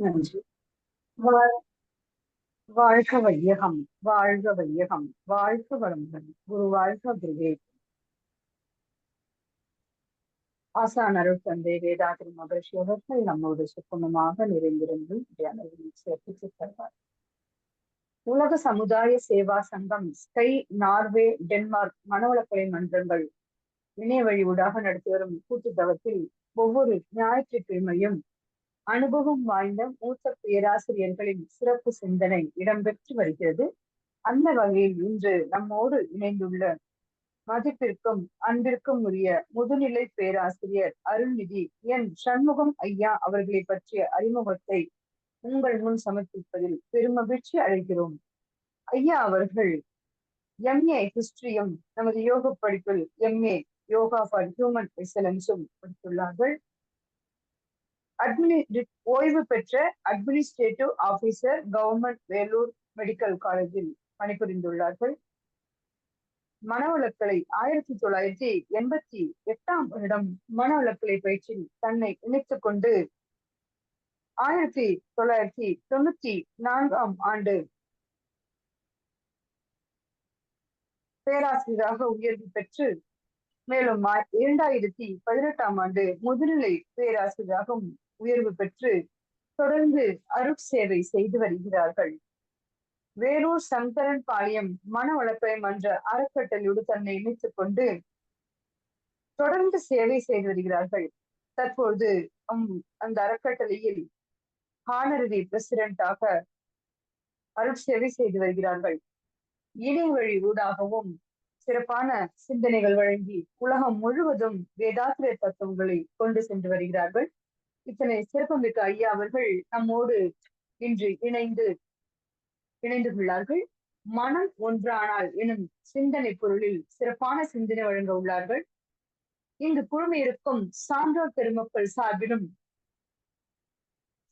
நன்றி. வாழ் வாழ்க வையகம், வாழ்க வையகம், வாழ்க வளமுடன். குரு வாழ்க குருவே. ஆசான் அருள் தந்தை வேதாத்திரி மகிழ்ச்சி அவர்கள் நம்மோடு சுத்தமமாக நிறைந்திருந்து சேர்த்து தருவார். உலக சமுதாய சேவா சங்கம், ஸ்கை, நார்வே, டென்மார்க் மனவளக்கலை மன்றங்கள் இணைய வழி ஊடாக நடத்தி வரும் கூட்டுத்தவத்தில் ஒவ்வொரு ஞாயிற்றுக்கிழமையும் அனுபவம் வாய்ந்த மூத்த பேராசிரியர்களின் சிறப்பு சிந்தனை இடம்பெற்று வருகிறது. அந்த வகையில் இன்று நம்மோடு இணைந்துள்ள மதிப்பிற்கும் அன்பிற்கும் உரிய முதுநிலை பேராசிரியர் அருள்நிதி என் சண்முகம் ஐயா அவர்களை பற்றிய அறிமுகத்தை உங்கள் முன் சமர்ப்பிப்பதில் பெருமகிழ்ச்சி அடைகிறோம். ஐயா அவர்கள் MA ஹிஸ்டரியும் நமது யோக படிப்பில் MA யோகா ஃபார் ஹியூமன் எக்ஸலன்ஸும் படித்துள்ளார்கள். ஓய்வு பெற்ற administrative officer, government Vellore medical காலேஜில் பணிபுரிந்துள்ளார்கள். மனவளக்கலை 1988 வருடம் மனவளக்கலை பயிற்சியில் தன்னை இணைத்துக் கொண்டு 1994 ஆண்டு பேராசிரியராக உயர்வு பெற்று மேலும் 2018 ஆண்டு முதுநிலை பேராசிரியராகவும் உயர்வு பெற்று தொடர்ந்து அருட்சேவை செய்து வருகிறார்கள். வேலூர் சங்கரன் பாளையம் மனவளக்கலை மன்ற அறக்கட்டளையோடு தன்னை இணைத்துக் கொண்டு தொடர்ந்து சேவை செய்து வருகிறார்கள். தற்போது அந்த அறக்கட்டளையில் ஹானரரி பிரசிடென்டாக அருட்சேவை செய்து வருகிறார்கள். இணைய வழி ஊடாகவும் சிறப்பான சிந்தனைகள் வழங்கி உலகம் முழுவதும் வேதாத்திரிய தத்துவங்களை கொண்டு சென்று வருகிறார்கள். இத்தனை சிறப்புமிக்க ஐயா அவர்கள் நம்மோடு இன்று இணைந்துள்ளார்கள். மனம் ஒன்றானால் எனும் சிந்தனை பொருளில் சிறப்பான சிந்தனை வழங்க உள்ளார்கள். இங்கு குழுமியிருக்கும் சான்றோர் பெருமக்கள் சார்பிலும்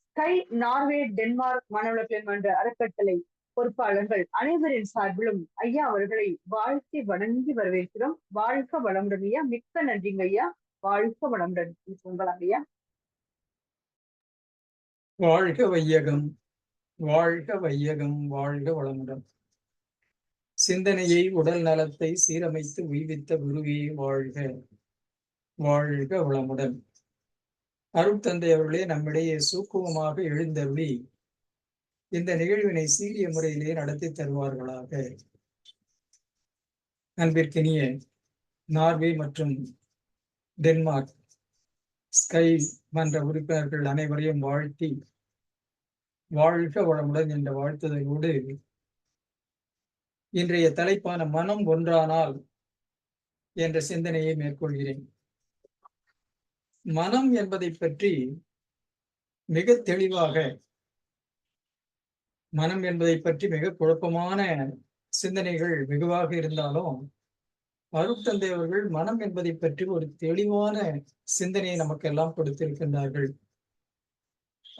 ஸ்கை, நார்வே, டென்மார்க் மனவளக்கலை மன்ற அறக்கட்டளை பொறுப்பாளர்கள் அனைவரின் சார்பிலும் ஐயா அவர்களை வாழ்த்தி வணங்கி வரவேற்கிறோம். வாழ்க வளமுடன் ஐயா. மிக்க நன்றிங்க ஐயா. வாழ்க வளமுடன். உங்களாம் ஐயா. வாழ்க வையகம், வாழ்க வையகம், வாழ்க வளமுடன். சிந்தனையை, உடல் நலத்தை சீரமைத்து உய்வித்த குருவே வாழ்க, வாழ்க வளமுடன். அருட்தந்தை அவர்களே நம்மிடையே சூக்குமமாக எழுந்தருளி இந்த நிகழ்வினை சீரிய முறையிலே நடத்தி தருவார்களாக. அன்பிற்கினிய நார்வே மற்றும் டென்மார்க் ஸ்கை மன்ற உறுப்பினர்கள் அனைவரையும் வாழ்த்தி வாழ்க வளமுடன் என்ற வாழ்த்துதலோடு இன்றைய தலைப்பான மனம் ஒன்றானால் என்ற சிந்தனையை மேற்கொள்கிறேன். மனம் என்பதை பற்றி மிக தெளிவாக, மனம் என்பதை பற்றி மிக குழப்பமான சிந்தனைகள் வெகுவாக இருந்தாலும் அருட்தந்தை அவர்கள் மனம் என்பதை பற்றி ஒரு தெளிவான சிந்தனையை நமக்கெல்லாம் கொடுத்திருக்கின்றார்கள்.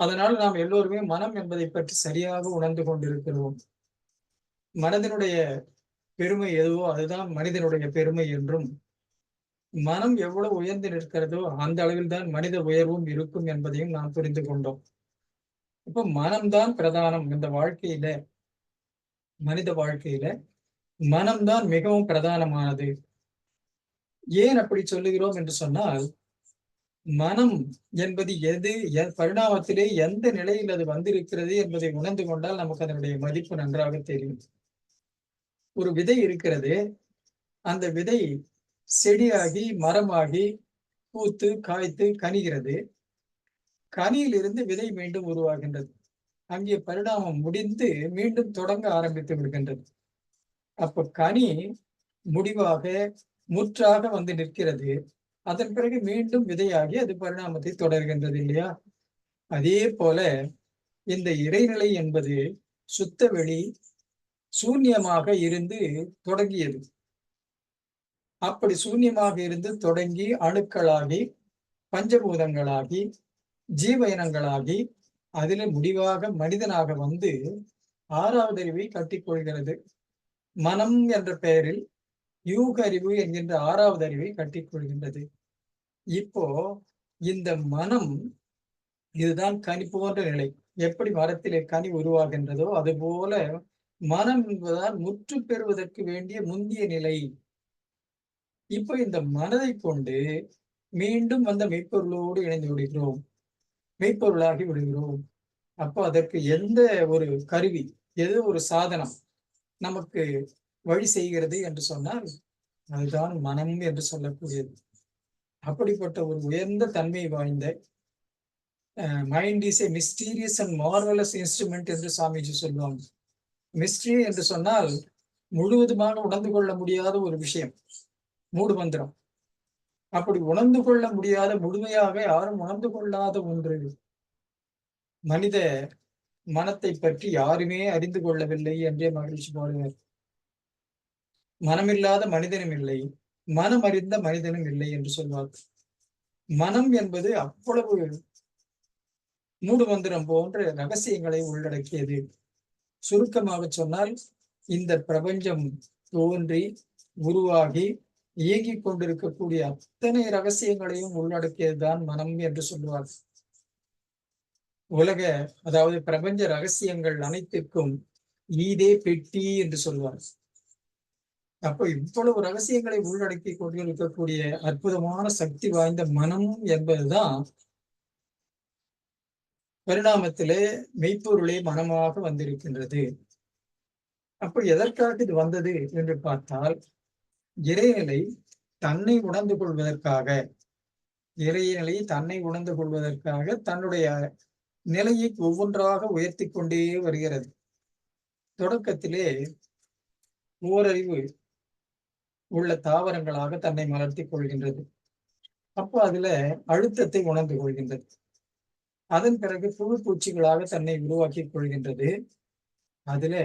அதனால் நாம் எல்லோருமே மனம் என்பதை பற்றி சரியாக உணர்ந்து கொண்டிருக்கிறோம். மனதினுடைய பெருமை எதுவோ அதுதான் மனிதனுடைய பெருமை என்றும், மனம் எவ்வளவு உயர்ந்து நிற்கிறதோ அந்த அளவில் தான் மனித உயர்வும் இருக்கும் என்பதையும் நாம் புரிந்து கொண்டோம். இப்ப மனம்தான் பிரதானம். இந்த வாழ்க்கையில, மனித வாழ்க்கையில மனம்தான் மிகவும் பிரதானமானது. ஏன் அப்படி சொல்லுகிறோம் என்று சொன்னால், மனம் என்பது எது, பரிணாமத்திலே எந்த நிலையில் அது வந்திருக்கிறது என்பதை உணர்ந்து கொண்டால் நமக்கு அதனுடைய மதிப்பு நன்றாக தெரியும். ஒரு விதை இருக்கிறது, அந்த விதை செடியாகி மரமாகி பூத்து காய்த்து கனிகிறது. கனியிலிருந்து விதை மீண்டும் உருவாகின்றது. அங்கே பரிணாமம் முடிந்து மீண்டும் தொடங்க ஆரம்பித்து விடுகின்றது. அப்ப கனி முடிவாக முற்றாக வந்து நிற்கிறது. அதன் பிறகு மீண்டும் விதையாகி அது பரிணாமத்தை தொடர்கின்றது இல்லையா? அதே போல இந்த இறைநிலை என்பது சுத்த வெளி, சூன்யமாக இருந்து தொடங்கியது. அப்படி சூன்யமாக இருந்து தொடங்கி அணுக்களாகி பஞ்சபூதங்களாகி ஜீவ இனங்களாகி அதில் முடிவாக மனிதனாக வந்து 6வது அறிவை கட்டிக்கொள்கிறது. மனம் என்ற பெயரில் யூக அறிவு என்கின்ற 6வது அறிவை கட்டிக்கொள்கின்றது. இப்போ இந்த மனம் இதுதான் கனி போன்ற நிலை. எப்படி மரத்திலே கனி உருவாகின்றதோ அதுபோல மனம் என்பதால் முற்று பெறுவதற்கு வேண்டிய முந்திய நிலை. இப்ப இந்த மனதை கொண்டு மீண்டும் அந்த மெய்ப்பொருளோடு இணைந்து விடுகிறோம், மெய்ப்பொருளாகி விடுகிறோம். அப்போ அதற்கு எந்த ஒரு கருவி, எது ஒரு சாதனம் நமக்கு வழி செய்கிறது என்று சொன்னால் அதுதான் மனம் என்று சொல்லக்கூடியது. அப்படிப்பட்ட ஒரு உயர்ந்த தன்மை வாய்ந்த mind is a mysterious and marvellous instrument என்று சாமிஜி சொல்லுவாங்க. மிஸ்ட்ரி என்று சொன்னால் முழுவதுமாக உணர்ந்து கொள்ள முடியாத ஒரு விஷயம், மூடு மந்திரம். அப்படி உணர்ந்து கொள்ள முடியாத, முழுமையாக யாரும் உணர்ந்து கொள்ளாத ஒன்று. மனித மனத்தை பற்றி யாருமே அறிந்து கொள்ளவில்லை என்றே மகிழ்ச்சி பாடுவார். மனமில்லாத மனிதனும் இல்லை, மனம் அறிந்த மனிதனும் இல்லை என்று சொல்வார். மனம் என்பது அவ்வளவு மூடு மந்திரம் போன்ற ரகசியங்களை உள்ளடக்கியது. சுருக்கமாக சொன்னால் இந்த பிரபஞ்சம் தோன்றி உருவாகி இயங்கிக் கொண்டிருக்கக்கூடிய அத்தனை ரகசியங்களையும் உள்ளடக்கியதுதான் மனம் என்று சொல்லுவார். உலக, அதாவது பிரபஞ்ச ரகசியங்கள் அனைத்திற்கும் ஈதே பெட்டி என்று சொல்வார். அப்போ இவ்வளவு ரகசியங்களை உள்ளடக்கி கொண்டிருக்கக்கூடிய அற்புதமான சக்தி வாய்ந்த மனம் என்பதுதான் பரிணாமத்திலே மெய்ப்பொருளே மனமாக வந்திருக்கின்றது. அப்போ எதற்காக இது வந்தது என்று பார்த்தால், இறைநிலை தன்னை உணர்ந்து கொள்வதற்காக, இறைநிலை தன்னை உணர்ந்து கொள்வதற்காக தன்னுடைய நிலையை ஒவ்வொன்றாக உயர்த்தி கொண்டே வருகிறது. தொடக்கத்திலே ஓரறிவு உள்ள தாவரங்களாக தன்னை மலர்த்திக் கொள்கின்றது. அப்போ அதுல அழுத்தத்தை உணர்ந்து கொள்கின்றது. அதன் பிறகு புழு பூச்சிகளாக தன்னை உருவாக்கிக் கொள்கின்றது. அதுல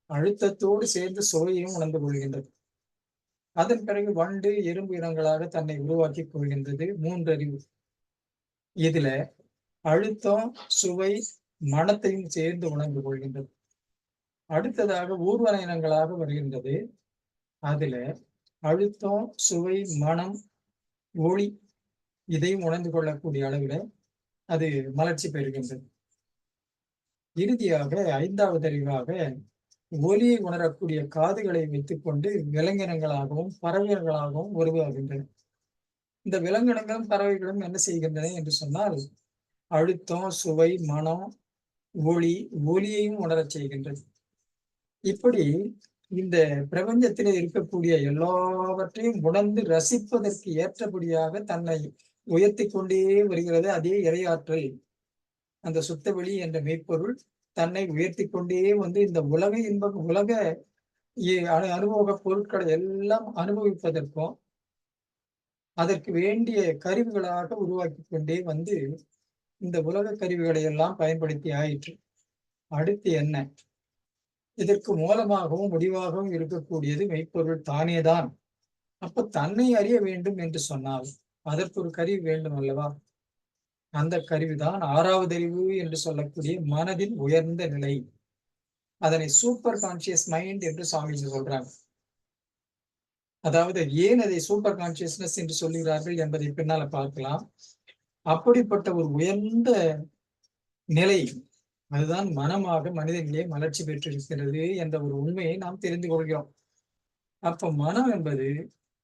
அழுத்தத்தோடு சேர்ந்து சுவையையும் உணர்ந்து கொள்கின்றது. அதன் பிறகு வண்டு, எறும்பு இனங்களாக தன்னை உருவாக்கிக் கொள்கின்றது. மூன்றறிவு. இதுல அழுத்தம், சுவை, மனத்தையும் சேர்ந்து உணர்ந்து கொள்கின்றது. அடுத்ததாக ஊர்வன இனங்களாக வருகின்றது. அதுல அழுத்தம், சுவை, மனம், ஒளி இதையும் உணர்ந்து கொள்ளக்கூடிய அளவில் அது மலர்ச்சி பெறுகின்றது. இறுதியாக ஐந்தாவது அறிவாக ஒலியை உணரக்கூடிய காதுகளை வைத்துக் கொண்டு விலங்கினங்களாகவும் பறவைகளாகவும் உருவாகின்றன. இந்த விலங்கினங்களும் பறவைகளும் என்ன செய்கின்றன என்று சொன்னால் அழுத்தம், சுவை, மனம், ஒலியையும் உணரச் செய்கின்றது. இப்படி இந்த பிரபஞ்சத்திலே இருக்கக்கூடிய எல்லாவற்றையும் உணர்ந்து ரசிப்பதற்கு ஏற்றபடியாக தன்னை உயர்த்தி கொண்டே வருகிறது. அதே இறையாற்றல், அந்த சுத்தவெளி என்ற மெய்ப்பொருள் தன்னை உயர்த்தி கொண்டே வந்து இந்த உலக இன்பம், உலக அனுபவ பொருட்களை எல்லாம் அனுபவிப்பதற்கும் அதற்கு வேண்டிய கருவிகளாக உருவாக்கி கொண்டே வந்து இந்த உலக கருவிகளை எல்லாம் பயன்படுத்தி ஆயிற்று. அடுத்து என்ன? இதற்கு மூலமாகவும் முடிவாகவும் இருக்கக்கூடியது மெய்ப்பொருள் தானேதான். அப்ப தன்னை அறிய வேண்டும் என்று சொன்னால் அதற்கு ஒரு கருவி வேண்டும் அல்லவா? அந்த கருவிதான் ஆறாவது அறிவு என்று சொல்லக்கூடிய மனதின் உயர்ந்த நிலை. அதனை சூப்பர் கான்சியஸ் மைண்ட் என்று சாமிஜி சொல்றாங்க. அதாவது ஏன் அதை சூப்பர் கான்சியஸ்னஸ் என்று சொல்லுகிறார்கள் என்பதை பின்னால பார்க்கலாம். அப்படிப்பட்ட ஒரு உயர்ந்த நிலை, அதுதான் மனமாக மனிதனிலே மலர்ச்சி பெற்றிருக்கிறது என்ற ஒரு உண்மையை நாம் தெரிந்து கொள்கிறோம். அப்ப மனம் என்பது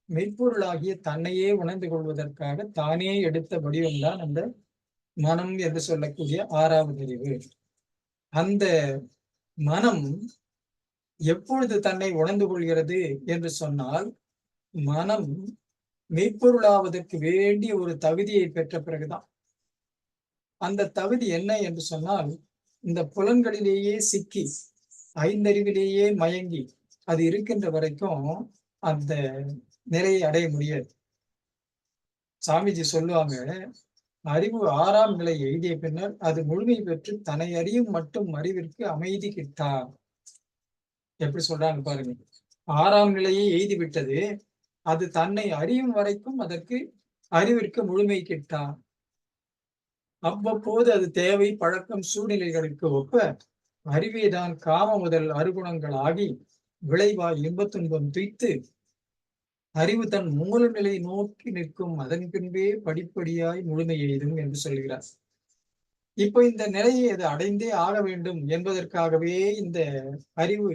மெய்ப்பொருளாகிய தன்னையே உணர்ந்து கொள்வதற்காக தானே எடுத்த வடிவம்தான் அந்த மனம் என்று சொல்லக்கூடிய ஆறாவது அறிவு. அந்த மனம் எப்பொழுது தன்னை உணர்ந்து கொள்கிறது என்று சொன்னால், மனம் மெய்ப்பொருளாவதற்கு வேண்டிய ஒரு தகுதியை பெற்ற பிறகுதான். அந்த தகுதி என்ன என்று சொன்னால், இந்த புலன்களிலேயே சிக்கி ஐந்தறிவிலேயே மயங்கி அது இருக்கின்ற வரைக்கும் அந்த நிலையை அடைய முடியாது. சாமிஜி சொல்லுவாங்க, அறிவு ஆறாம் நிலை எய்திய பின்னர் அது முழுமை பெற்று தன்னை அறியும் மட்டும் அறிவிற்கு அமைதி கிட்டா. எப்படி சொல்றாங்க பாருங்க. ஆறாம் நிலையை எய்தி விட்டது, அது தன்னை அறியும் வரைக்கும் அதற்கு அறிவிற்கு முழுமை கிட்டா. அவ்வப்போது அது தேவை, பழக்கம், சூழ்நிலைகளுக்கு ஒப்ப அறிவேதான் காம முதல் அருகுணங்கள் ஆகி விளைவாய் இன்பத் துன்பம் துய்த்து அறிவு தன் மூல நிலை நோக்கி நிற்கும். அதன் பின்பே படிப்படியாய் முழுமை எய்தும் என்று சொல்கிறார். இப்போ இந்த நிலையை அது அடைந்தே ஆக வேண்டும் என்பதற்காகவே இந்த அறிவு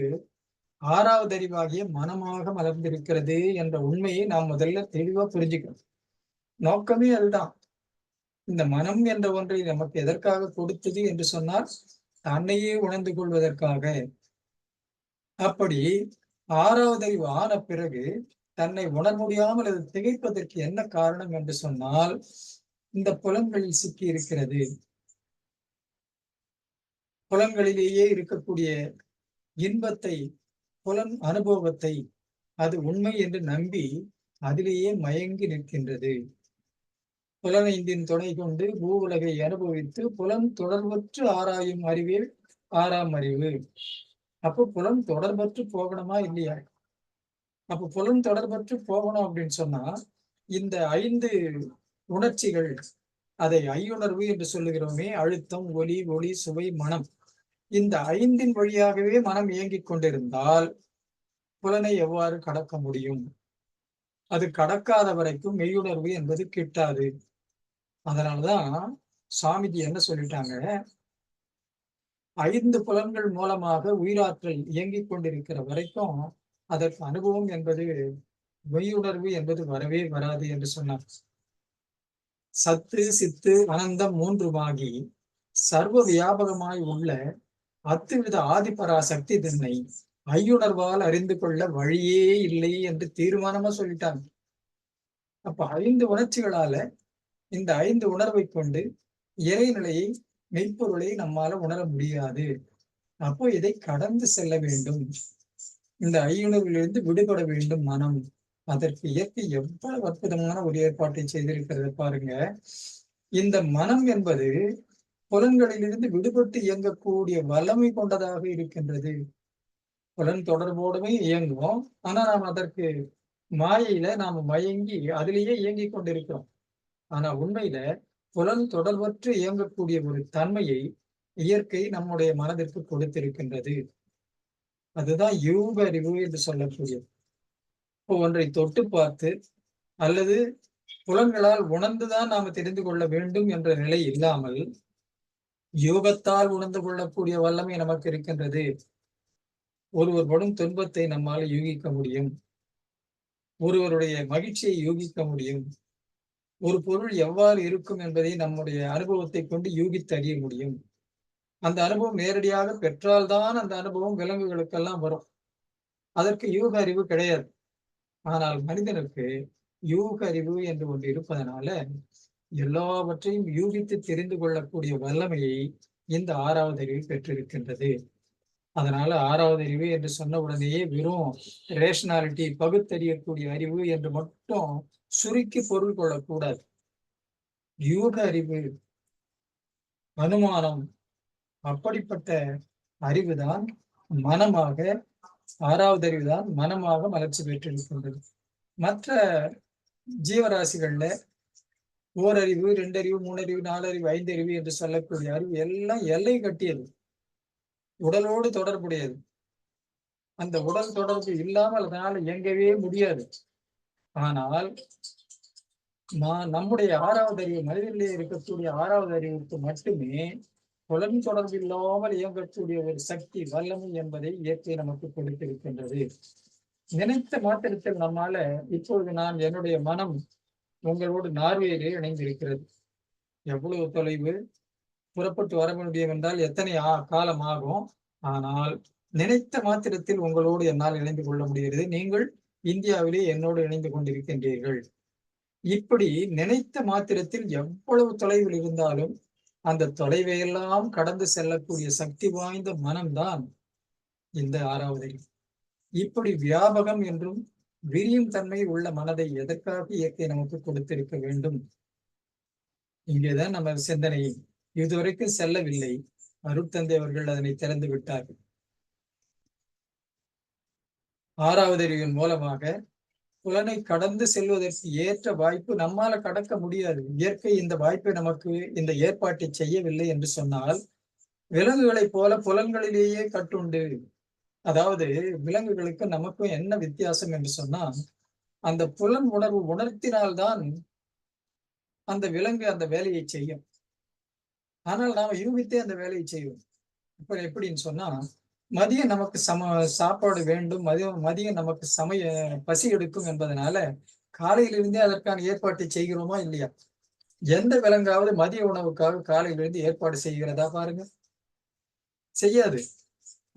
ஆறாவது அறிவாகிய மனமாக மலர்ந்திருக்கிறது என்ற உண்மையை நாம் முதல்ல தெளிவா புரிஞ்சுக்கணும். நோக்கமே அதுதான். இந்த மனம் என்ற ஒன்றை நமக்கு எதற்காக கொடுத்தது என்று சொன்னால் தன்னையே உணர்ந்து கொள்வதற்காக. அப்படி ஆறாவது அறிவு ஆன பிறகு தன்னை உணர முடியாமல் அது திகைப்பதற்கு என்ன காரணம் என்று சொன்னால் இந்த புலன்களில் சிக்கி இருக்கிறது. புலன்களிலேயே இருக்கக்கூடிய இன்பத்தை, புலன் அனுபவத்தை அது உண்மை என்று நம்பி அதிலேயே மயங்கி நிற்கின்றது. புலனைந்தின் துணை கொண்டு பூவுலகை அனுபவித்து புலன் தொடர்பற்று ஆராயும் அறிவே ஆறாம் அறிவு. அப்போ புலன் தொடர்பற்று போகணுமா இல்லையா? அப்போ புலன் தொடர்பற்று போகணும் அப்படின்னு சொன்னா இந்த 5 உணர்ச்சிகள், அதை ஐயுணர்வு என்று சொல்லுகிறோமே, அழுத்தம், ஒலி, ஒளி, சுவை, மனம், இந்த 5 வழியாகவே மனம் இயங்கிக் கொண்டிருந்தால் புலனை எவ்வாறு கடக்க முடியும்? அது கடக்காத வரைக்கும் மெய்யுணர்வு என்பது கிட்டாது. அதனாலதான் சாமிஜி என்ன சொல்லிட்டாங்க, 5 புலன்கள் மூலமாக உயிராற்றல் இயங்கிக் கொண்டிருக்கிற வரைக்கும் அதற்கு அனுபவம் என்பது, மெய்யுணர்வு என்பது வரவே வராது என்று சொன்னார். சத்து, சித்து, அனந்தம் 3மாகி சர்வ வியாபகமாய் உள்ள அத்துவித ஆதிபராசக்தி தன்னை ஐயுணர்வால் அறிந்து கொள்ள வழியே இல்லை என்று தீர்மானமா சொல்லிட்டாங்க. அப்ப 5 உணர்ச்சிகளால இந்த 5 உணர்வை கொண்டு இறைநிலையை, மெய்ப்பொருளை நம்மால உணர முடியாது. அப்போ இதை கடந்து செல்ல வேண்டும். இந்த ஐயுணர்விலிருந்து விடுபட வேண்டும் மனம். அதற்கு இயற்கை எவ்வளவு அற்புதமான ஒரு ஏற்பாட்டை செய்திருக்கிறது பாருங்க. இந்த மனம் என்பது புலன்களிலிருந்து விடுபட்டு இயங்கக்கூடிய வல்லமை கொண்டதாக இருக்கின்றது. புலன் தொடர்போடுமே இயங்குவோம். ஆனா நாம் அதற்கு மாயையில நாம மயங்கி அதிலேயே இயங்கிக் கொண்டிருக்கிறோம். ஆனா உண்மையில புலன் தொடர்பற்று இயங்கக்கூடிய ஒரு தன்மையை இயற்கை நம்முடைய மனதிற்கு கொடுத்திருக்கின்றது. அதுதான் யூக அறிவு என்று சொல்லக்கூடியது. இப்போ ஒன்றை தொட்டு பார்த்து அல்லது புலன்களால் உணர்ந்துதான் நாம தெரிந்து கொள்ள வேண்டும் என்ற நிலை இல்லாமல் யூகத்தால் உணர்ந்து கொள்ளக்கூடிய வல்லமை நமக்கு இருக்கின்றது. ஒருவர் படும் துன்பத்தை நம்மால் யூகிக்க முடியும். ஒருவருடைய மகிழ்ச்சியை யூகிக்க முடியும். ஒரு பொருள் எவ்வாறு இருக்கும் என்பதை நம்முடைய அனுபவத்தை கொண்டு யூகித்து அறிய முடியும். அந்த அனுபவம் நேரடியாக பெற்றால்தான் அந்த அனுபவம் விலங்குகளுக்கெல்லாம் வரும். அதற்கு யூக அறிவு கிடையாது. ஆனால் மனிதனுக்கு யூக அறிவு என்று ஒன்று இருப்பதனால எல்லாவற்றையும் யூகித்து தெரிந்து கொள்ளக்கூடிய வல்லமையை இந்த 6வது அறிவு பெற்றிருக்கின்றது. அதனால 6வது அறிவு என்று சொன்ன உடனேயே வெறும் ரேஷனாலிட்டி, பகுத்தறியக்கூடிய அறிவு என்று மட்டும் சுருக்கி பொருள் கொள்ளக்கூடாது. யூக அறிவு, அனுமானம், அப்படிப்பட்ட அறிவுதான் மனமாக, 6வது அறிவுதான் மனமாக வளர்ச்சி பெற்றிருக்கின்றது. மற்ற ஜீவராசிகள்ல ஓரறிவு, 2 அறிவு, 3 அறிவு, 4 அறிவு, 5 அறிவு என்று சொல்லக்கூடிய அறிவு எல்லாம் எல்லை கட்டியது, உடலோடு தொடர்புடையது. அந்த உடல் தொடர்பு இல்லாமல் அதனால இயங்கவே முடியாது. ஆனால் நம்முடைய 6வது அறிவு, மனிதனிலே இருக்கக்கூடிய 6வது அறிவுக்கு மட்டுமே புலன் தொடர்பு இல்லாமல் இயங்கக்கூடிய ஒரு சக்தி, வல்லமை என்பதை இயற்கை நமக்கு கொடுத்திருக்கின்றது. நினைத்த மாத்திரத்தில் நம்மால, இப்பொழுது நான் என்னுடைய மனம் உங்களோடு நார்வேயிலே இணைந்திருக்கிறது. எவ்வளவு தொலைவு புறப்பட்டு வர முடியும் என்றால் எத்தனை காலம் ஆகும். ஆனால் நினைத்த மாத்திரத்தில் உங்களோடு என்னால் இணைந்து கொள்ள முடிகிறது. நீங்கள் இந்தியாவிலே என்னோடு இணைந்து கொண்டிருக்கின்றீர்கள். இப்படி நினைத்த மாத்திரத்தில் எவ்வளவு தொலைவில் இருந்தாலும் அந்த தொலைவையெல்லாம் கடந்து செல்லக்கூடிய சக்தி வாய்ந்த மனம்தான் இந்த 6வது அறிவு. இப்படி வியாபகம் என்றும் விரியும் தன்மை உள்ள மனதை எதற்காக இயற்கை நமக்கு கொடுத்திருக்க வேண்டும்? இங்கேதான் நம்ம சிந்தனை இதுவரைக்கும் செல்லவில்லை. அருட்தந்தை அவர்கள் அதனை திறந்து விட்டார்கள். 6வது அறிவின் மூலமாக புலனை கடந்து செல்வதற்கு ஏற்ற வாய்ப்பு நம்மால கடக்க முடியாது. இயற்கை இந்த வாய்ப்பை நமக்கு, இந்த ஏற்பாட்டை செய்யவில்லை என்று சொன்னால் விலங்குகளைப் போல புலன்களிலேயே கட்டுண்டு. அதாவது விலங்குகளுக்கு நமக்கும் என்ன வித்தியாசம் என்று சொன்னால், அந்த புலன் உணர்வு உணர்த்தினால்தான் அந்த விலங்கு அந்த வேலையை செய்யும். ஆனால் நாம யூகித்தே அந்த வேலையை செய்வோம். இப்ப எப்படின்னு சொன்னா, மதியம் நமக்கு சாப்பாடு வேண்டும், மதியம் நமக்கு பசி எடுக்கும் என்பதனால காலையிலிருந்தே அதற்கான ஏற்பாட்டை செய்கிறோமா இல்லையா? எந்த விலங்காவது மதிய உணவுக்காக காலையிலிருந்து ஏற்பாடு செய்கிறதா பாருங்க? செய்யாது.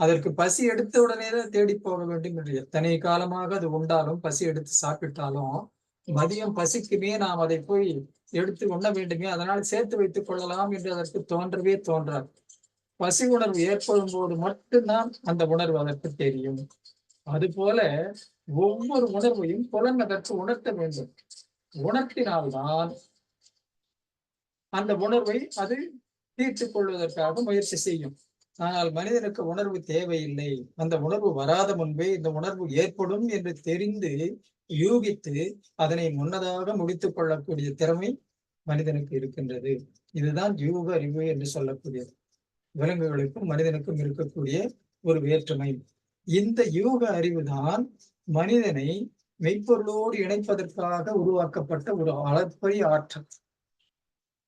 அதற்கு பசி எடுத்த உடனே தான் தேடி போக வேண்டும் என்று எத்தனை காலமாக அது உண்டாலும், பசி எடுத்து சாப்பிட்டாலும், மதியம் பசிக்குமே நாம் அதை போய் எடுத்து உண்ண வேண்டுமே, அதனால் சேர்த்து வைத்துக் கொள்ளலாம் என்று அதற்கு தோன்றவே தோன்றாது. பசி உணர்வு ஏற்படும் போது மட்டும்தான் அந்த உணர்வு அதற்கு தெரியும். அதுபோல ஒவ்வொரு உணர்வையும் புலன் அதற்கு உணர்த்த வேண்டும். உணர்த்தினால்தான் அந்த உணர்வை அது தீர்த்துக் கொள்வதற்காக முயற்சி செய்யும். ஆனால் மனிதனுக்கு உணர்வு தேவையில்லை. அந்த உணர்வு வராத முன்பே இந்த உணர்வு ஏற்படும் என்று தெரிந்து யூகித்து அதனை முன்னதாக முடித்துக் கொள்ளக்கூடிய திறமை மனிதனுக்கு இருக்கின்றது. இதுதான் யூக அறிவு என்று சொல்லக்கூடியது. விலங்குகளுக்கும் மனிதனுக்கும் இருக்கக்கூடிய ஒரு வேற்றுமை. இந்த யூக அறிவுதான் மனிதனை மெய்ப்பொருளோடு இணைப்பதற்காக உருவாக்கப்பட்ட ஒரு அளப்பரிய ஆற்றல்.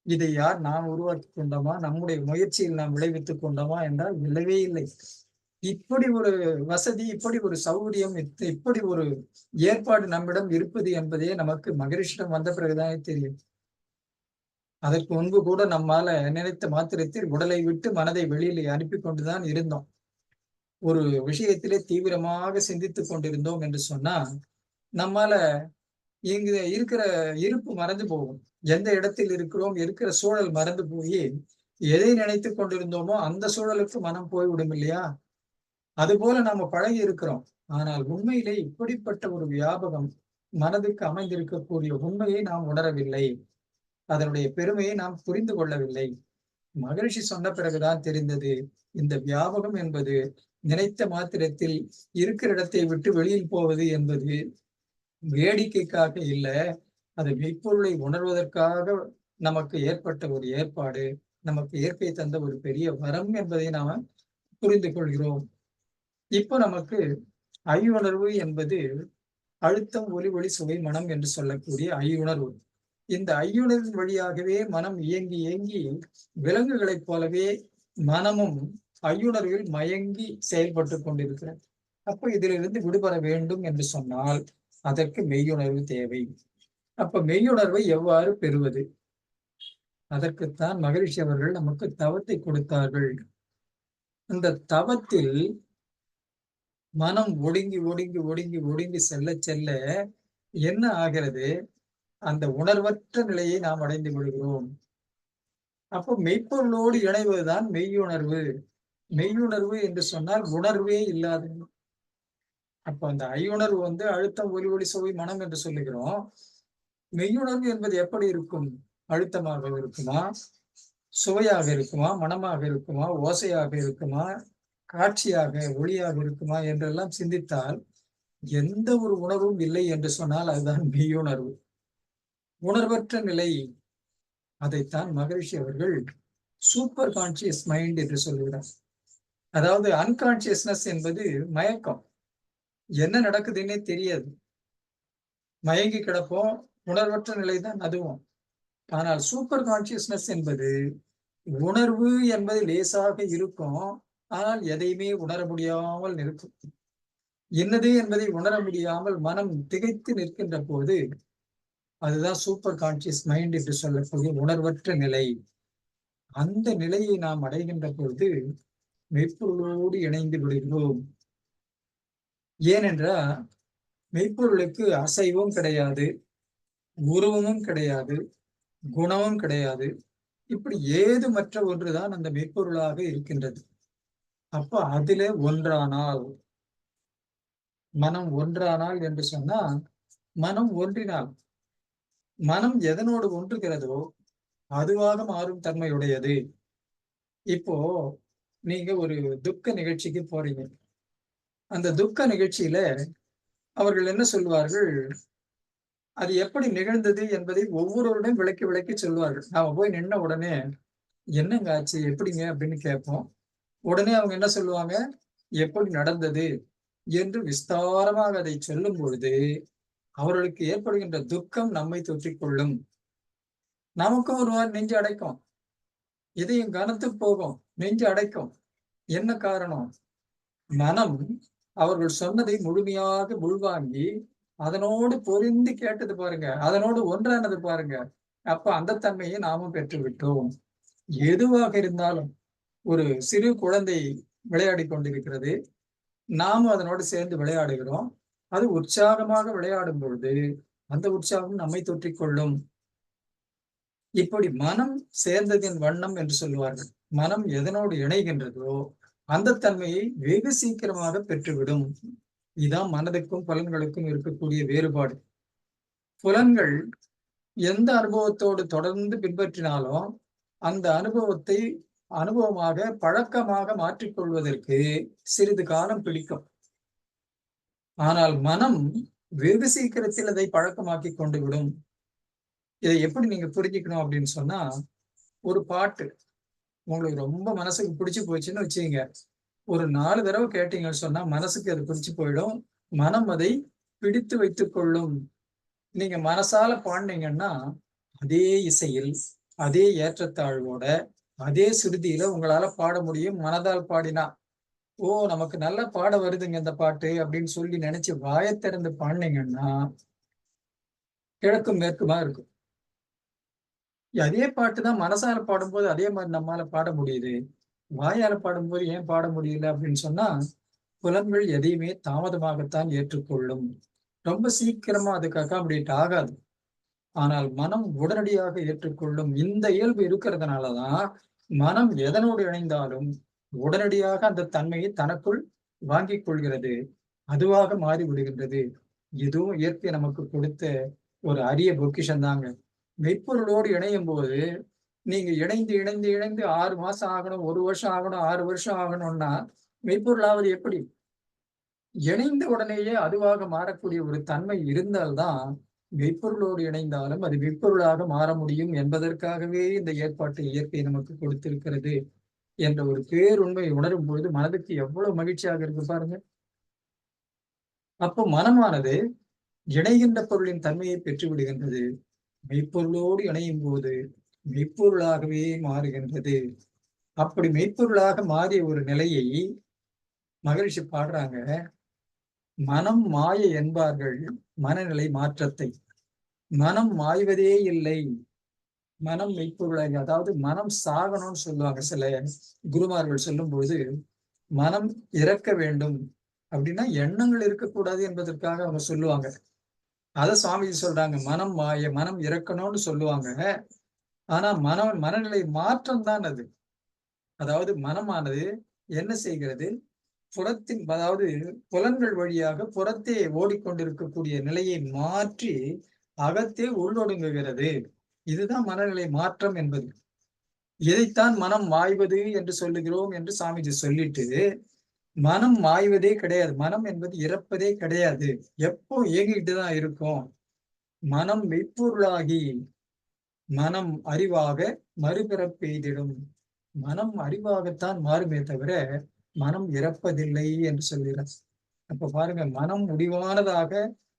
இதை யார் நாம் உருவாக்கி கொண்டோமா, நம்முடைய முயற்சியில் நாம் விளைவித்துக் கொண்டோமா என்றால் இல்லவே இல்லை. இப்படி ஒரு வசதி, இப்படி ஒரு சௌகரியம், இப்படி ஒரு ஏற்பாடு நம்மிடம் இருப்பது என்பதே நமக்கு மகரிஷிடம் வந்த பிறகுதானே தெரியும். அதற்கு முன்பு கூட நம்மால நினைத்த மாத்திரத்தில் உடலை விட்டு மனதை வெளியில் அனுப்பி கொண்டுதான் இருந்தோம். ஒரு விஷயத்திலே தீவிரமாக சிந்தித்துக் கொண்டிருந்தோம் என்று சொன்னா நம்மால இங்கு இருக்கிற இருப்பு மறந்து போகும். எந்த இடத்தில் இருக்கிறோம், இருக்கிற சூழல் மறந்து போய் எதை நினைத்துக் கொண்டிருந்தோமோ அந்த சூழலுக்கு மனம் போய்விடும் இல்லையா? அது போல நாம பழகி இருக்கிறோம். ஆனால் உண்மையிலே இப்படிப்பட்ட ஒரு வியாபகம் மனதுக்கு அமைந்திருக்கக்கூடிய உண்மையை நாம் உணரவில்லை. அதனுடைய பெருமையை நாம் புரிந்து கொள்ளவில்லை. மகரிஷி சொன்ன பிறகுதான் தெரிந்தது, இந்த வியாபகம் என்பது நினைத்த மாத்திரத்தில் இருக்கிற இடத்தை விட்டு வெளியில் போவது என்பது வேடிக்கைக்காக இல்லை, அது மெய்ப்பொருளை உணர்வதற்காக நமக்கு ஏற்பட்ட ஒரு ஏற்பாடு, நமக்கு இயற்கை தந்த ஒரு பெரிய வரம் என்பதை நாம புரிந்து கொள்கிறோம். இப்போ நமக்கு ஐயுணர்வு என்பது அழுத்தம், ஒலி, ஒளி, சுவை, மனம் என்று சொல்லக்கூடிய ஐயுணர்வு. இந்த ஐயுணர்வின் வழியாகவே மனம் இயங்கி இயங்கி விலங்குகளைப் போலவே மனமும் ஐயுணர்வில் மயங்கி செயல்பட்டு கொண்டிருக்கிறது. அப்ப இதிலிருந்து விடுபட வேண்டும் என்று சொன்னால் அதற்கு மெய்யுணர்வு தேவை. அப்ப மெய்யுணர்வை எவ்வாறு பெறுவது? அதற்குத்தான் மகரிஷி அவர்கள் நமக்கு தவத்தை கொடுத்தார்கள். இந்த தவத்தில் மனம் ஒடுங்கி ஒடுங்கி ஒடுங்கி ஒடுங்கி செல்ல செல்ல என்ன ஆகிறது? அந்த உணர்வற்ற நிலையை நாம் அடைந்து விடுகிறோம். அப்போ மெய்ப்பொருளோடு இணைவதுதான் மெய்யுணர்வு. மெய்யுணர்வு என்று சொன்னால் உணர்வே இல்லாத. அப்ப அந்த ஐயுணர்வு அழுத்தம், ஒலி, ஒளி, சுவை, மனம் என்று சொல்லுகிறோம். மெய்யுணர்வு என்பது எப்படி இருக்கும்? அழுத்தமாக இருக்குமா, சுவையாக இருக்குமா, மனமாக இருக்குமா, ஓசையாக இருக்குமா, காட்சியாக, ஒளியாக இருக்குமா என்றெல்லாம் சிந்தித்தால் எந்த ஒரு உணர்வும் இல்லை என்று சொன்னால் அதுதான் மெய்யுணர்வு. உணர்வற்ற நிலை. அதைத்தான் மகரிஷி அவர்கள் சூப்பர் கான்சியஸ் மைண்ட் என்று சொல்லுகிறார். அதாவது அன்கான்சியஸ்னஸ் என்பது மயக்கம், என்ன நடக்குதுன்னே தெரியாது, மயங்கி கிடப்போம். உணர்வற்ற நிலைதான் அதுவும். ஆனால் சூப்பர் கான்சியஸ்னஸ் என்பது உணர்வு என்பது லேசாக இருக்கும், ஆனால் எதையுமே உணர முடியாமல் நிற்கும். என்னது என்பதை உணர முடியாமல் மனம் திகைத்து நிற்கின்ற போது அதுதான் சூப்பர் கான்சியஸ் மைண்ட் என்று சொல்லக்கூடிய உணர்வற்ற நிலை. அந்த நிலையை நாம் அடைகின்ற பொழுது மெய்ப்பொருளோடு இணைந்து விடுகிறோம். ஏனென்றால் மெய்ப்பொருளுக்கு அசைவும் கிடையாது, உருவமும் கிடையாது, குணமும் கிடையாது. இப்படி ஏதுமற்ற ஒன்றுதான் அந்த மெய்ப்பொருளாக இருக்கின்றது. அப்ப அதிலே ஒன்றானால், மனம் ஒன்றானால் என்று சொன்னால், மனம் ஒன்றினால், மனம் எதனோடு ஒன்றுகிறதோ அதுவாக மாறும் தன்மையுடையது. இப்போ நீங்க ஒரு துக்க நிகழ்ச்சிக்கு போறீங்க. அந்த துக்க நிகழ்ச்சியில அவர்கள் என்ன சொல்வார்கள்? அது எப்படி நிகழ்ந்தது என்பதை ஒவ்வொருவருடன் விளக்கி விளக்கி சொல்வார்கள். நாம போய் நின்ன உடனே என்னங்க ஆச்சு, எப்படிங்க அப்படின்னு கேட்போம். உடனே அவங்க என்ன சொல்லுவாங்க? எப்படி நடந்தது என்று விஸ்தாரமாக அதை சொல்லும் பொழுது அவர்களுக்கு ஏற்படுகின்ற துக்கம் நம்மை தொற்றிக் கொள்ளும். நமக்கும் ஒரு நெஞ்சு அடைக்கும். இதயம் கனத்து போகும், நெஞ்சு அடைக்கும். என்ன காரணம்? மனம் அவர்கள் சொன்னதை முழுமையாக உள்வாங்கி அதனோடு பொருந்தி கேட்டது பாருங்க, அதனோடு ஒன்றானது பாருங்க. அப்ப அந்த தன்மையை நாமும் பெற்று விட்டோம். எதுவாக இருந்தாலும் ஒரு சிறு குழந்தை விளையாடி கொண்டிருக்கிறது, நாமும் அதனோடு சேர்ந்து விளையாடுகிறோம். அது உற்சாகமாக விளையாடும் பொழுது அந்த உற்சாகம் நம்மை தொற்றிக்கொள்ளும். இப்படி மனம் சேர்ந்ததின் வண்ணம் என்று சொல்லுவார்கள். மனம் எதனோடு இணைகின்றதோ அந்த தன்மையை வெகு சீக்கிரமாக பெற்றுவிடும். இதுதான் மனதுக்கும் புலன்களுக்கும் இருக்கக்கூடிய வேறுபாடு. புலன்கள் எந்த அனுபவத்தோடு தொடர்ந்து பின்பற்றினாலும் அந்த அனுபவத்தை அனுபவமாக பழக்கமாக மாற்றிக்கொள்வதற்கு சிறிது காலம் பிடிக்கும். ஆனால் மனம் வெகு சீக்கிரத்தில் அதை பழக்கமாக்கி கொண்டு விடும். இதை எப்படி நீங்க புரிஞ்சுக்கணும் அப்படின்னு சொன்னா, ஒரு பாட்டு உங்களுக்கு ரொம்ப மனசுக்கு பிடிச்சு போச்சுன்னு வச்சுக்கீங்க. ஒரு 4 தடவை கேட்டீங்கன்னு சொன்னா மனசுக்கு அது பிடிச்சு போயிடும். மனம் அதை பிடித்து வைத்துக் கொள்ளும். நீங்க மனசால பாடினீங்கன்னா அதே இசையில், அதே ஏற்றத்தாழ்வோட, அதே சுருதியில உங்களால பாட முடியும். மனதால் பாடினா, ஓ நமக்கு நல்லா பாட வருதுங்க இந்த பாட்டு அப்படின்னு சொல்லி நினைச்சு வாயை திறந்து பாடினீங்கன்னா கிழக்கும் மேற்குமா இருக்கும். அதே பாட்டு தான் மனசால பாடும்போது அதே மாதிரி நம்மால பாட முடியுது, வாயால பாடும்போது ஏன் பாட முடியல அப்படின்னு சொன்னா, புலன்கள் எதையுமே தாமதமாகத்தான் ஏற்றுக்கொள்ளும். ரொம்ப சீக்கிரமா அதுக்கு அகாமடேட் ஆகாது. ஆனால் மனம் உடனடியாக ஏற்றுக்கொள்ளும். இந்த இயல்பு இருக்கிறதுனாலதான் மனம் எதனோடு இணைந்தாலும் உடனடியாக அந்த தன்மையை தனக்குள் வாங்கிக் கொள்கிறது, அதுவாக மாறி விடுகின்றது. இதுவும் இயற்கை நமக்கு கொடுத்த ஒரு அரிய பொக்கிஷம் தாங்க. மெய்ப்பொருளோடு இணையும் போது நீங்க இணைந்து இணைந்து இணைந்து 6 மாசம் ஆகணும், 1 வருஷம் ஆகணும், 6 வருஷம் ஆகணும்னா மெய்ப்பொருளாவது எப்படி? இணைந்த உடனேயே அதுவாக மாறக்கூடிய ஒரு தன்மை இருந்தால்தான் மெய்ப்பொருளோடு இணைந்தாலும் அது மெய்ப்பொருளாக மாற முடியும் என்பதற்காகவே இந்த ஏற்பாட்டை இயற்கை நமக்கு கொடுத்திருக்கிறது என்ற ஒரு பேருண்மை உணரும் பொழுது மனதுக்கு எவ்வளவு மகிழ்ச்சியாக இருக்கு பாருங்க. அப்போ மனமானது இணைகின்ற பொருளின் தன்மையை பெற்று விடுகின்றது. மெய்ப்பொருளோடு இணையும் போது மெய்ப்பொருளாகவே மாறுகின்றது. அப்படி மெய்ப்பொருளாக மாறிய ஒரு நிலையை மகிழ்ச்சி பாடுறாங்க. மனம் மாய என்பார்கள் மனநிலை மாற்றத்தை. மனம் மாய்வதே இல்லை. மனம் மெய்ப்பொருளாக, அதாவது மனம் சாகணும்னு சொல்லுவாங்க சில குருமார்கள் சொல்லும் பொழுது. மனம் இறக்க வேண்டும் அப்படின்னா எண்ணங்கள் இருக்கக்கூடாது என்பதற்காக அவங்க சொல்லுவாங்க. அத சுவாமிஜி சொல்றாங்க, மனம் மாய, மனம் இறக்கணும்னு சொல்லுவாங்க. ஆனா மனநிலை மாற்றம் தான் அது. அதாவது மனமானது என்ன செய்கிறது? புறத்தின், அதாவது புலன்கள் வழியாக புறத்தே ஓடிக்கொண்டிருக்கக்கூடிய நிலையை மாற்றி அகத்தே உள்ளொடுங்குகிறது. இதுதான் மனநிலை மாற்றம் என்பது. இதைத்தான் மனம் மாய்வது என்று சொல்லுகிறோம் என்று சாமிஜி சொல்லிட்டு, மனம் மாய்வதே கிடையாது, மனம் என்பது இறப்பதே கிடையாது, எப்போ இயங்கிட்டுதான் இருக்கும். மனம் மெய்ப்பொருளாகி மனம் அறிவாக மறுபிறப்பெய்திடும். மனம் அறிவாகத்தான் மாறுமே தவிர மனம் இறப்பதில்லை என்று சொல்கிறார். அப்ப பாருங்க, மனம் முடிவானதாக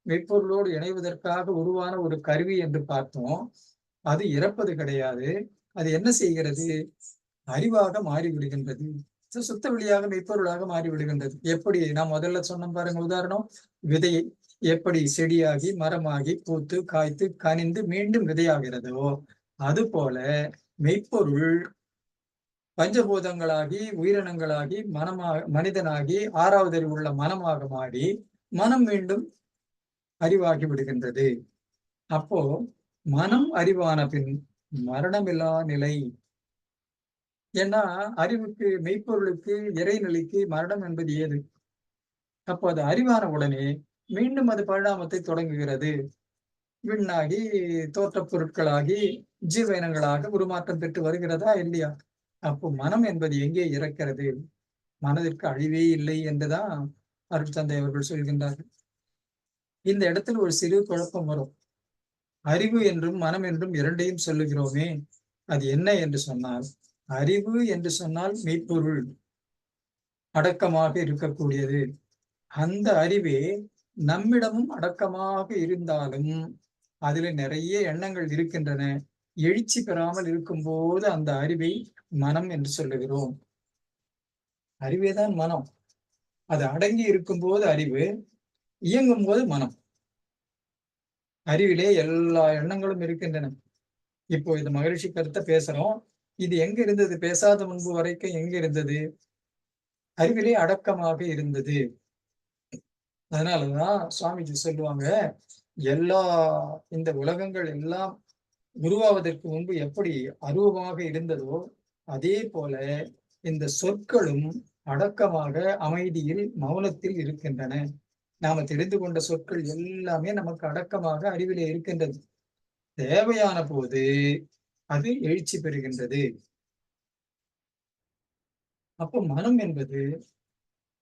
மெய்ப்பொருளோடு இணைவதற்காக உருவான ஒரு கருவி என்று பார்த்தோம். அது இறப்பது கிடையாது. அது என்ன செய்கிறது? அறிவாக மாறிவிடுகின்றது. சுத்த வெளியாக மெய்ப்பொருளாக மாறிவிடுகின்றது. எப்படி? நான் முதல்ல சொன்ன பாருங்க உதாரணம், விதையை எப்படி செடியாகி மரமாகி பூத்து காய்த்து கனிந்து மீண்டும் விதையாகிறதோ அது போல மெய்ப்பொருள் பஞ்சபூதங்களாகி உயிரினங்களாகி மனிதனாகி 6வது அறிவுள்ள மனமாக மாறி மனம் மீண்டும் அறிவாகி விடுகின்றது. அப்போ மனம் அறிவான பின் மரணமில்லா நிலை. ஏன்னா அறிவுக்கு, மெய்ப்பொருளுக்கு, இறைநிலைக்கு மரணம் என்பது ஏது? அப்போ அது அறிவான உடனே மீண்டும் அது பரிணாமத்தை தொடங்குகிறது. விண்ணாகி தோற்றப் பொருட்களாகி ஜீவனங்களாக உருமாற்றம் பெற்று வருகிறதா இல்லையா? அப்போ மனம் என்பது எங்கே இறக்கிறது? மனதிற்கு அழிவே இல்லை என்றுதான் அருட்தந்தை அவர்கள் சொல்கின்றார்கள். இந்த இடத்தில் ஒரு சிறு குழப்பம் வரும். அறிவு என்றும் மனம் என்றும் இரண்டையும் சொல்லுகிறோமே, அது என்ன என்று சொன்னால், அறிவு என்று சொன்னால் மெய்ப்பொருள் அடக்கமாக இருக்கக்கூடியது. அந்த அறிவே நம்மிடமும் அடக்கமாக இருந்தாலும் அதில் நிறைய எண்ணங்கள் இருக்கின்றன. எழுச்சி பெறாமல் இருக்கும்போது அந்த அறிவை மனம் என்று சொல்லுகிறோம். அறிவேதான் மனம். அது அடங்கி இருக்கும்போது அறிவு, இயங்கும் போது மனம். அறிவிலே எல்லா எண்ணங்களும் இருக்கின்றன. இப்போ இது மகிழ்ச்சி கருத்தை பேசுறோம். இது எங்க இருந்தது? பேசாத முன்பு வரைக்கும் எங்க இருந்தது? அறிவிலே அடக்கமாக இருந்தது. அதனாலதான் சுவாமிஜி சொல்லுவாங்க, எல்லா இந்த உலகங்கள் எல்லாம் உருவாவதற்கு முன்பு எப்படி அரூபமாக இருந்ததோ அதே போல இந்த சொற்களும் அடக்கமாக அமைதியில் மௌனத்தில் இருக்கின்றன. நாம தெரிந்து கொண்ட சொற்கள் எல்லாமே நமக்கு அடக்கமாக அறிவிலே இருக்கின்றது. தேவையான போது அது எழுச்சி பெறுகின்றது. அப்போ மனம் என்பது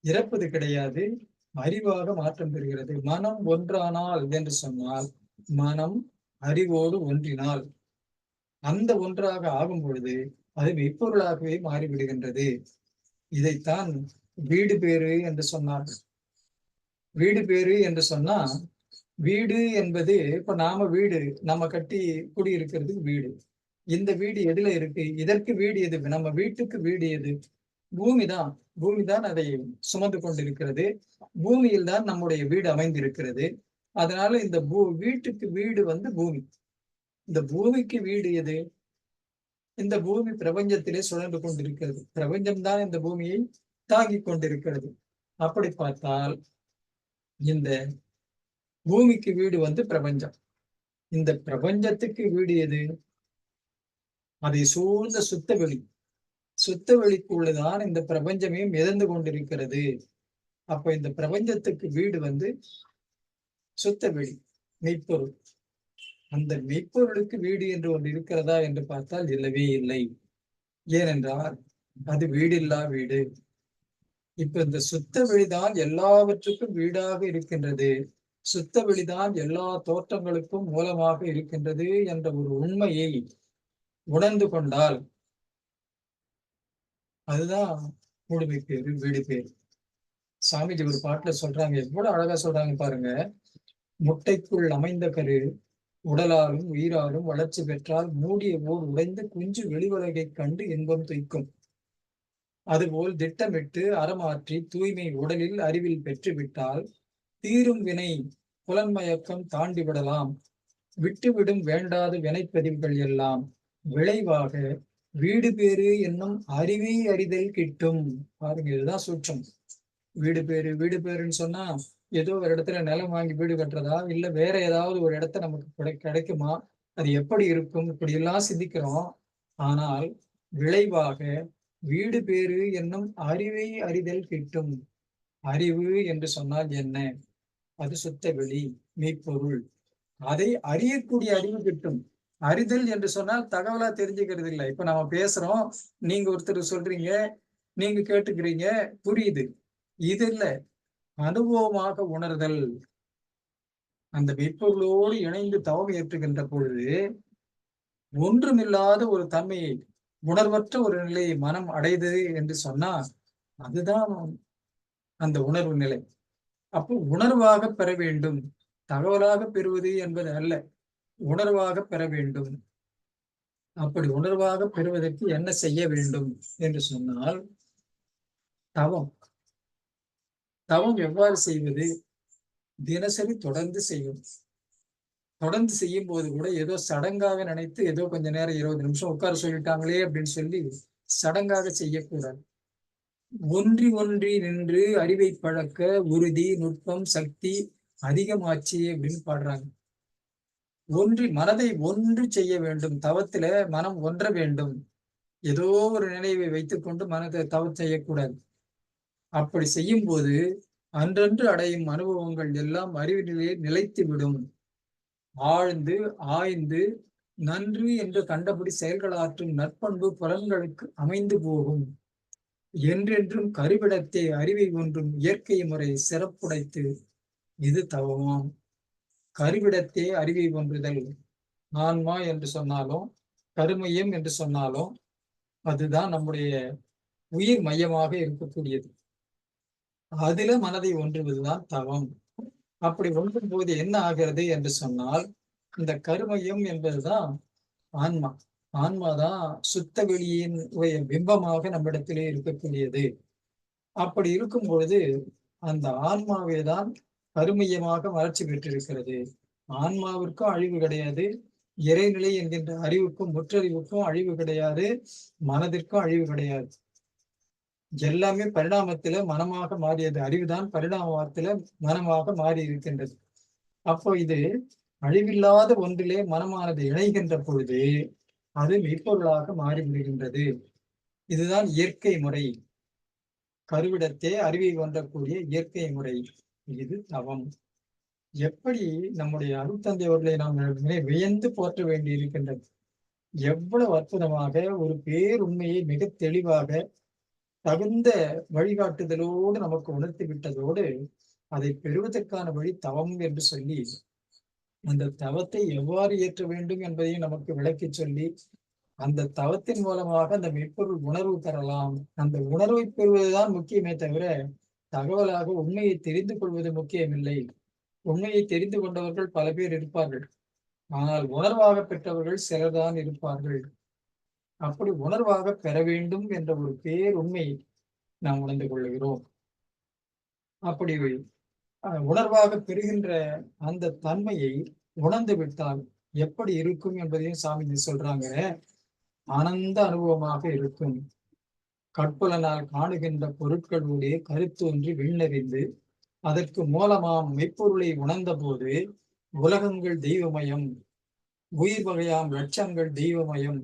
இறப்பது கிடையாது, அறிவாக மாற்றம் பெறுகிறது. மனம் ஒன்றானால் என்று சொன்னால், மனம் அறிவோடு ஒன்றினால் அந்த ஒன்றாக ஆகும் பொழுது அது மெய்ப்பொருளாகவே மாறிவிடுகின்றது. இதைத்தான் வீடு பேறு என்று சொன்னார். வீடு பேறு என்று சொன்னா, வீடு என்பது இப்ப நாம வீடு நம்ம கட்டி குடியிருக்கிறது வீடு. இந்த வீடு எதுல இருக்கு? இதற்கு வீடு எது? நம்ம வீட்டுக்கு வீடு எது? பூமிதான். பூமிதான் அதை சுமந்து கொண்டிருக்கிறது. பூமியில் தான் நம்முடைய வீடு அமைந்திருக்கிறது. அதனால இந்த வீட்டுக்கு வீடு பூமி. இந்த பூமிக்கு வீடு எது? இந்த பூமி பிரபஞ்சத்திலே சுழன்று கொண்டிருக்கிறது. பிரபஞ்சம்தான் இந்த பூமியை தாங்கிக் கொண்டிருக்கிறது. அப்படி பார்த்தால் இந்த பூமிக்கு வீடு பிரபஞ்சம். இந்த பிரபஞ்சத்துக்கு வீடு எது? அதை சூழ்ந்த சுத்த வெளி. சுத்த வெளிக்குள்ளதான் இந்த பிரபஞ்சமே மிதந்து கொண்டிருக்கிறது. அப்ப இந்த பிரபஞ்சத்துக்கு வீடு சுத்த வெளி, மெய்ப்பொருள். அந்த மெய்ப்பொருளுக்கு வீடு என்று ஒன்று இருக்கிறதா என்று பார்த்தால் இல்லவே இல்லை. ஏனென்றால் அது வீடில்லா வீடு. இப்ப இந்த சுத்த வெளிதான் எல்லாவற்றுக்கும் வீடாக இருக்கின்றது. சுத்த வெளிதான் எல்லா தோற்றங்களுக்கும் மூலமாக இருக்கின்றது என்ற ஒரு உண்மையை உணர்ந்து கொண்டால் அதுதான் முழுமை பேரு, வீடு பேரு. சாமிஜி ஒரு பாட்டுல சொல்றாங்க, எவ்வளவு அழகா சொல்றாங்க பாருங்க. முட்டைக்குள் அமைந்த கரு உடலாலும் உயிராலும் வளர்ச்சி பெற்றால் மூடிய ஓர் உடைந்து குஞ்சு வெளிவலகை கண்டு இன்பம் துய்க்கும். அதுபோல் திட்டமிட்டு அறமாற்றி தூய்மை உடலில் அறிவில் பெற்றுவிட்டால் தீரும் வினை புலன்மயக்கம் தாண்டி விடலாம். விட்டுவிடும் வேண்டாத வினைப்பதிவுகள் எல்லாம் விளைவாக வீடு பேறு என்னும் அறிவை அறிதல் கிட்டும். பாருங்க, இதுதான் சூட்சம். வீடு பேருன்னு சொன்னா ஏதோ ஒரு இடத்துல நிலம் வாங்கி வீடு கட்டுறதா, இல்ல வேற ஏதாவது ஒரு இடத்த நமக்கு கிடைக்குமா, அது எப்படி இருக்கும், இப்படி எல்லாம் சிந்திக்கிறோம். ஆனால் விளைவாக வீடு பேறு என்னும் அறிவை அறிதல் கிட்டும். அறிவு என்று சொன்னால் என்ன? அது சுத்த வெளி, மெய்ப்பொருள். அதை அறியக்கூடிய அறிவு கிட்டும். அறிதல் என்று சொன்னால் தகவலா தெரிஞ்சுக்கிறது இல்லை. இப்ப நாம பேசுறோம், நீங்க ஒருத்தர் சொல்றீங்க, நீங்க கேட்டுக்கிறீங்க, புரியுது. இது இல்ல, அனுபவமாக உணர்தல். அந்த மெய்ப்பொருளோடு இணைந்து தவம் ஏற்றுகின்ற பொழுது ஒன்றுமில்லாத ஒரு தன்மையை, உணர்வற்ற ஒரு நிலையை மனம் அடையுது என்று சொன்னா அதுதான் அந்த உணர்வு நிலை. அப்போ உணர்வாக பெற வேண்டும், தகவலாக பெறுவது என்பது அல்ல, உணர்வாக பெற வேண்டும். அப்படி உணர்வாக பெறுவதற்கு என்ன செய்ய வேண்டும் என்று சொன்னால் தவம். தவம் எவ்வாறு செய்வது? தினசரி தொடர்ந்து செய்யும். தொடர்ந்து செய்யும் போது கூட ஏதோ சடங்காக நினைத்து ஏதோ கொஞ்ச நேரம் 20 நிமிஷம் உட்கார சொல்லிட்டாங்களே அப்படின்னு சொல்லி சடங்காக செய்யக்கூடாது. ஒன்றி ஒன்றி நின்று அறிவை பழக்க உறுதி நுட்பம் சக்தி அதிகமாச்சு அப்படின்னு பாடுறாங்க. ஒன்றி மனதை ஒன்று செய்ய வேண்டும். தவத்துல மனம் ஒன்ற வேண்டும். ஏதோ ஒரு நினைவை வைத்துக்கொண்டு மனதை தவம் செய்யக்கூடாது. அப்படி செய்யும் போது அன்றன்று அடையும் அனுபவங்கள் எல்லாம் அறிவிலே நிலைத்து விடும். ஆழ்ந்து ஆய்ந்து நன்று என்று கண்டபடி செயல்களாற்றும் நற்பண்பு புலன்களுக்கு அமைந்து போகும். என்றென்றும் கருவிடத்தை அறிவை ஒன்றும் இயற்கை முறை சிறப்புடைத்து இது தவமாம். கருவிடத்தே அறிவை ஒன்றுதல். ஆன்மா என்று சொன்னாலும் கருமையம் என்று சொன்னாலும் அதுதான் நம்முடைய உயிர் மையமாக இருக்கக்கூடியது. அதுல மனதை ஒன்றுவதுதான் தவம். அப்படி ஒன்றும் போது என்ன ஆகிறது என்று சொன்னால் இந்த கருமையம் என்பதுதான் ஆன்மா. ஆன்மாதான் சுத்த வெளியின் பிம்பமாக நம்மிடத்திலே இருக்கக்கூடியது. அப்படி இருக்கும் பொழுது அந்த ஆன்மாவே தான் கருமையமாக வளர்ச்சி பெற்றிருக்கிறது. ஆன்மாவிற்கும் அழிவு கிடையாது, இறைநிலை என்கின்ற அறிவுக்கும் முற்றறிவுக்கும் அழிவு கிடையாது, மனதிற்கும் அழிவு கிடையாது. எல்லாமே பரிணாமத்தில மனமாக மாறியது. அறிவுதான் பரிணாமத்தில மனமாக மாறி இருக்கின்றது. அப்போ இது அழிவில்லாத ஒன்றிலே மனமானது இணைகின்ற பொழுது அது மெய்ப்பொருளாக மாறிவிடுகின்றது. இதுதான் இயற்கை முறை. கருவிடத்தே அறிவை ஒன்றக்கூடிய இயற்கை முறை. இது தவம். எப்படி நம்முடைய அருட்தந்தை அவர்களை நாம் வியந்து போற்ற வேண்டி இருக்கின்றது. எவ்வளவு அற்புதமாக ஒரு பேருண்மையை மிக தெளிவாக தகுந்த வழிகாட்டுதலோடு நமக்கு உணர்த்தி விட்டதோடு அதை பெறுவதற்கான வழி தவம் என்று சொல்லி அந்த தவத்தை எவ்வாறு ஏற்ற வேண்டும் என்பதையும் நமக்கு விளக்கி சொல்லி அந்த தவத்தின் மூலமாக அந்த மெய்ப்பொருள் உணர்வு பெறலாம். அந்த உணர்வை பெறுவதுதான் முக்கியமே தவிர தகவலாக உண்மையை தெரிந்து கொள்வது முக்கியமில்லை. உண்மையை தெரிந்து கொண்டவர்கள் பல பேர் இருப்பார்கள், ஆனால் உணர்வாக பெற்றவர்கள் சிலர்தான் இருப்பார்கள். அப்படி உணர்வாக பெற வேண்டும் என்ற ஒரு பேருண்மையை நாம் உணர்ந்து கொள்கிறோம். அப்படி உணர்வாக பெறுகின்ற அந்த தன்மையை உணர்ந்து விட்டால் எப்படி இருக்கும் என்பதையும் சாமி சொல்றாங்க. ஆனந்த அனுபவமாக இருக்கும். கற்புலனால் காணுகின்ற பொருட்களுடைய கருத்தொன்றி விண்ணறிந்து அதற்கு மூலமாம் மெய்ப்பொருளை உணர்ந்த போது உலகங்கள் தெய்வமயம், உயிர் வகையாம் லட்சங்கள் தெய்வமயம்,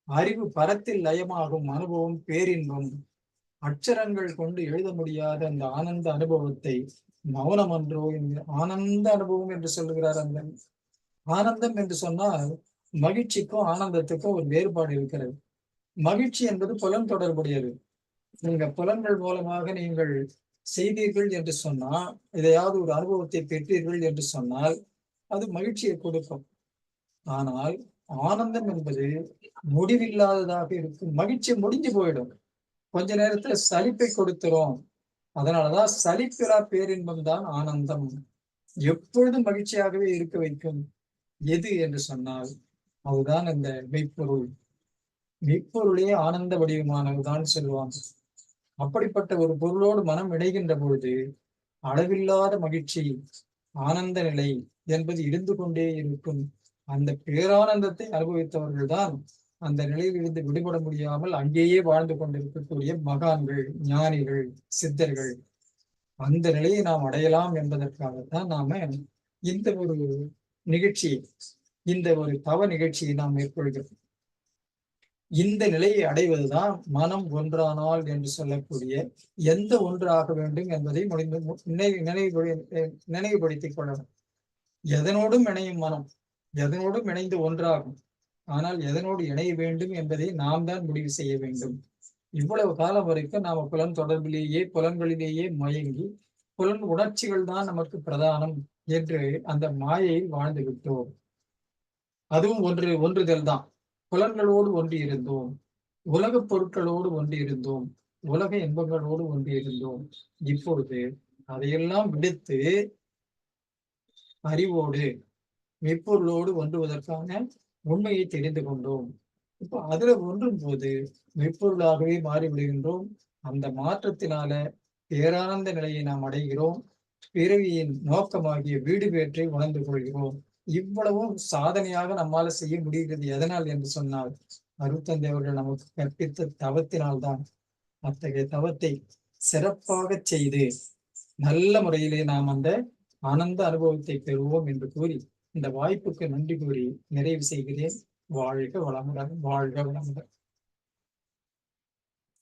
அறிவு பரத்தில் லயமாகும் அனுபவம் பேரின்பம், அச்சரங்கள் கொண்டு எழுத முடியாத அந்த ஆனந்த அனுபவத்தை மௌனம் அன்றோ ஆனந்த அனுபவம் என்று சொல்லுகிறார். அந்த ஆனந்தம் என்று சொன்னால் மகிழ்ச்சிக்கும் ஆனந்தத்துக்கும் ஒரு வேறுபாடு இருக்கிறது. மகிழ்ச்சி என்பது புலன் தொடர்புடையது. நீங்க புலன்கள் மூலமாக நீங்கள் செய்தீர்கள் என்று சொன்னால், எதையாவது ஒரு அனுபவத்தை பெற்றீர்கள் என்று சொன்னால் அது மகிழ்ச்சியை கொடுக்கும். ஆனால் ஆனந்தம் என்பது முடிவில்லாததாக இருக்கும். மகிழ்ச்சி முடிஞ்சு போயிடும், கொஞ்ச நேரத்துல சலிப்பை கொடுத்துரும். அதனாலதான் சலிப்பிலா பேரின்பம் தான் ஆனந்தம். எப்பொழுதும் மகிழ்ச்சியாகவே இருக்க வைக்கும். எது என்று சொன்னால் அதுதான் அந்த மெய்ப்பொருள். மெய்ப்பொருளே ஆனந்த வடிவமானதுதான் சொல்லுவாங்க. அப்படிப்பட்ட ஒரு பொருளோடு மனம் இணைகின்ற பொழுது அளவில்லாத மகிழ்ச்சி, ஆனந்த நிலை என்பது இருந்து கொண்டே இருக்கும். அந்த பேரானந்தத்தை அனுபவித்தவர்கள் தான் அந்த நிலையிலிருந்து விடுபட முடியாமல் அங்கேயே வாழ்ந்து கொண்டிருக்கக்கூடிய மகான்கள், ஞானிகள், சித்தர்கள். அந்த நிலையை நாம் அடையலாம் என்பதற்காகத்தான் நாம இந்த ஒரு நிகழ்ச்சி, இந்த ஒரு தவ நிகழ்ச்சியை நாம் மேற்கொள்கிறோம். இந்த நிலையை அடைவதுதான் மனம் ஒன்றானால் என்று சொல்லக்கூடிய எந்த ஒன்றாக வேண்டும் என்பதை நினைவுபடுத்திக் கொள்ளணும். எதனோடும் இணையும் மனம், எதனோடும் இணைந்து ஒன்றாகும். ஆனால் எதனோடு இணைய வேண்டும் என்பதை நாம் தான் முடிவு செய்ய வேண்டும். இவ்வளவு காலம் வரைக்கும் நாம புலன் தொடர்பிலேயே, புலன்களிலேயே மயங்கி புலன் உணர்ச்சிகள் தான் நமக்கு பிரதானம் என்று அந்த மாயையில் வாழ்ந்து விட்டோம். அதுவும் ஒன்றுதல் தான். புலன்களோடு ஒன்றி இருந்தோம், உலகப் பொருட்களோடு ஒன்றி இருந்தோம், உலக இன்பங்களோடு ஒன்றி இருந்தோம். இப்பொழுது அதையெல்லாம் விடுத்து அறிவோடு மெய்ப்பொருளோடு ஒன்றுவதற்கான உண்மையை தெரிந்து கொண்டோம். இப்போ அதுல ஒன்றும் போது மெய்ப்பொருளாகவே மாறிவிடுகின்றோம். அந்த மாற்றத்தினால பேரானந்த நிலையை நாம் அடைகிறோம். பிறவியின் நோக்கமாகிய வீடு பேற்றை உணர்ந்து கொள்கிறோம். இவ்வளவும் சாதனையாக நம்மால செய்ய முடிகிறது. எதனால் என்று சொன்னால் அருட்தந்தை அவர்கள் நமக்கு கற்பித்த தவத்தினால்தான். அத்தகைய தவத்தை சிறப்பாக செய்து நல்ல முறையிலே நாம் அந்த ஆனந்த அனுபவத்தை பெறுவோம் என்று கூறி இந்த வாய்ப்புக்கு நன்றி கூறி நிறைவு செய்கிறேன். வாழ்க வளமுடன், வாழ்க வளமுடன்.